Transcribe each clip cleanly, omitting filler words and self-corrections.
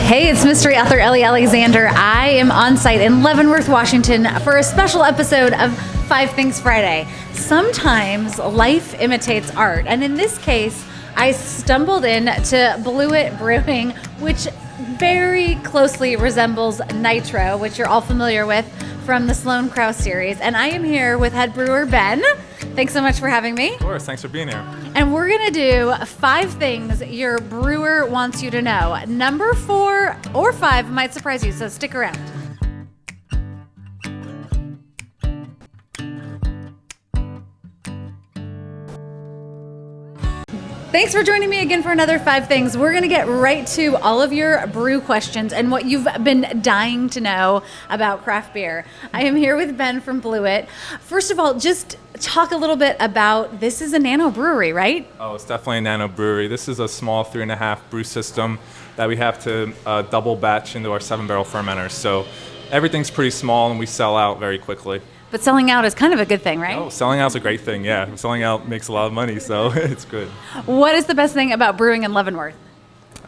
Hey, it's mystery author Ellie Alexander. I am on site in Leavenworth, Washington for a special episode of 5 Things Friday. Sometimes life imitates art, and in this case, I stumbled into Blewett Brewing, which very closely resembles Nitro, which you're all familiar with from the Sloan Krause series. And I am here with head brewer Ben. Thanks so much for having me. Of course, thanks for being here. And we're gonna do 5 things your brewer wants you to know. Number 4 or 5 might surprise you, so stick around. Thanks for joining me again for another 5 Things. We're going to get right to all of your brew questions and what you've been dying to know about craft beer. I am here with Ben from Blewett. First of all, just talk a little bit about, this is a nano brewery, right? Oh, it's definitely a nano brewery. This is a small 3.5 brew system that we have to double batch into our 7-barrel fermenters. So everything's pretty small and we sell out very quickly. But selling out is kind of a good thing, right? Oh, selling out's a great thing, yeah. Selling out makes a lot of money, so it's good. What is the best thing about brewing in Leavenworth?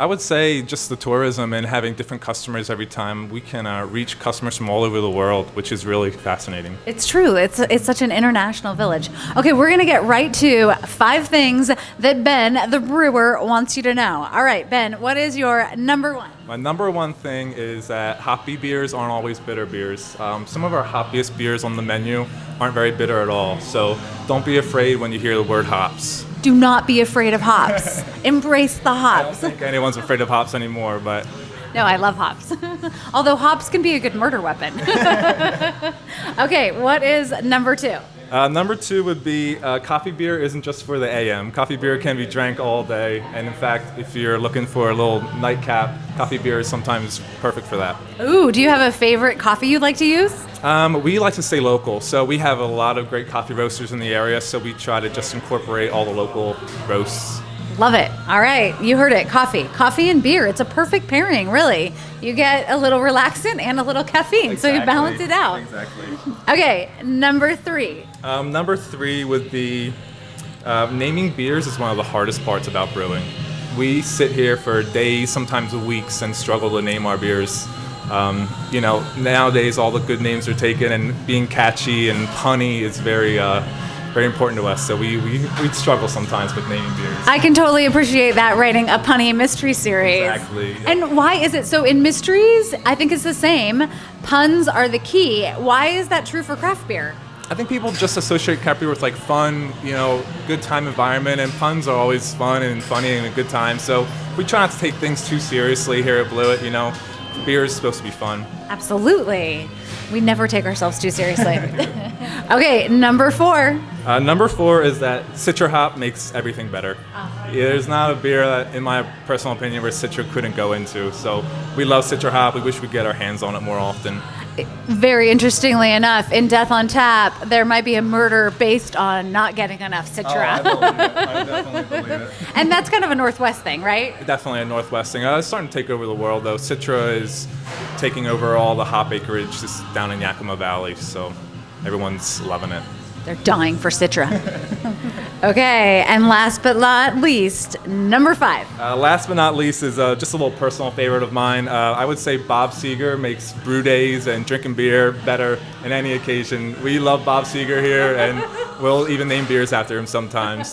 I would say just the tourism and having different customers every time. We can reach customers from all over the world, which is really fascinating. It's true. It's such an international village. Okay, we're going to get right to 5 things that Ben, the brewer, wants you to know. All right, Ben, what is your number 1? My number 1 thing is that hoppy beers aren't always bitter beers. Some of our hoppiest beers on the menu aren't very bitter at all, so don't be afraid when you hear the word hops. Do not be afraid of hops. Embrace the I don't hops. think anyone's afraid of hops anymore, but... No, I love hops. Although hops can be a good murder weapon. Okay, what is number 2? Number 2 would be coffee beer isn't just for the AM. Coffee beer can be drank all day, and in fact, if you're looking for a little nightcap, coffee beer is sometimes perfect for that. Ooh, do you have a favorite coffee you'd like to use? We like to stay local, so we have a lot of great coffee roasters in the area, so we try to just incorporate all the local roasts. Love it. All right, you heard it. Coffee and beer. It's a perfect pairing, really. You get a little relaxant and a little caffeine, so you balance it out. Exactly. Okay, number 3. Number 3 would be naming beers is one of the hardest parts about brewing. We sit here for days, sometimes weeks, and struggle to name our beers. Nowadays all the good names are taken, and being catchy and punny is very important to us. So we struggle sometimes with naming beers. I can totally appreciate that, writing a punny mystery series. Exactly. And why is it so? In mysteries, I think it's the same. Puns are the key. Why is that true for craft beer? I think people just associate craft beer with like fun, good time environment, and puns are always fun and funny and a good time. So we try not to take things too seriously here at Blewett. Beer is supposed to be fun. Absolutely. We never take ourselves too seriously. Okay, number 4. Number 4 is that Citra hop makes everything better. There's not a beer that, in my personal opinion, where Citra couldn't go into. So we love Citra hop. We wish we'd get our hands on it more often. Very interestingly enough, in Death on Tap, there might be a murder based on not getting enough Citra. I believe it. I definitely believe it. And that's kind of a Northwest thing, right? Definitely a Northwest thing. It's starting to take over the world, though. Citra is taking over all the hop acreage just down in Yakima Valley, so everyone's loving it. They're dying for Citra. Okay, and last but not least, number 5. Last but not least is just a little personal favorite of mine. I would say Bob Seger makes brew days and drinking beer better in any occasion. We love Bob Seger here, and we'll even name beers after him sometimes.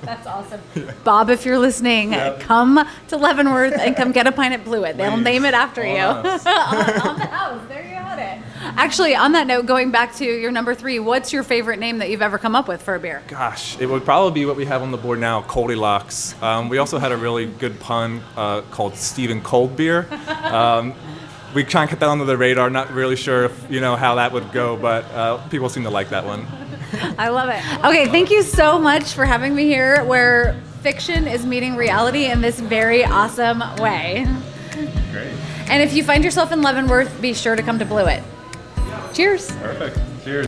That's awesome. Bob, if you're listening, come to Leavenworth and come get a pint at Blewett. They'll name it after you. On the house. There you have it. Actually, on that note, going back to your number 3, what's your favorite name that you've ever come up with for a beer? Gosh, it would probably be what we have on the board now, Goldilocks. We also had a really good pun called Stephen Cold Beer. We try and get that under the radar. Not really sure if, how that would go, but people seem to like that one. I love it. Okay, thank you so much for having me here, where fiction is meeting reality in this very awesome way. Great. And if you find yourself in Leavenworth, be sure to come to Blewett. Cheers. Perfect. Cheers.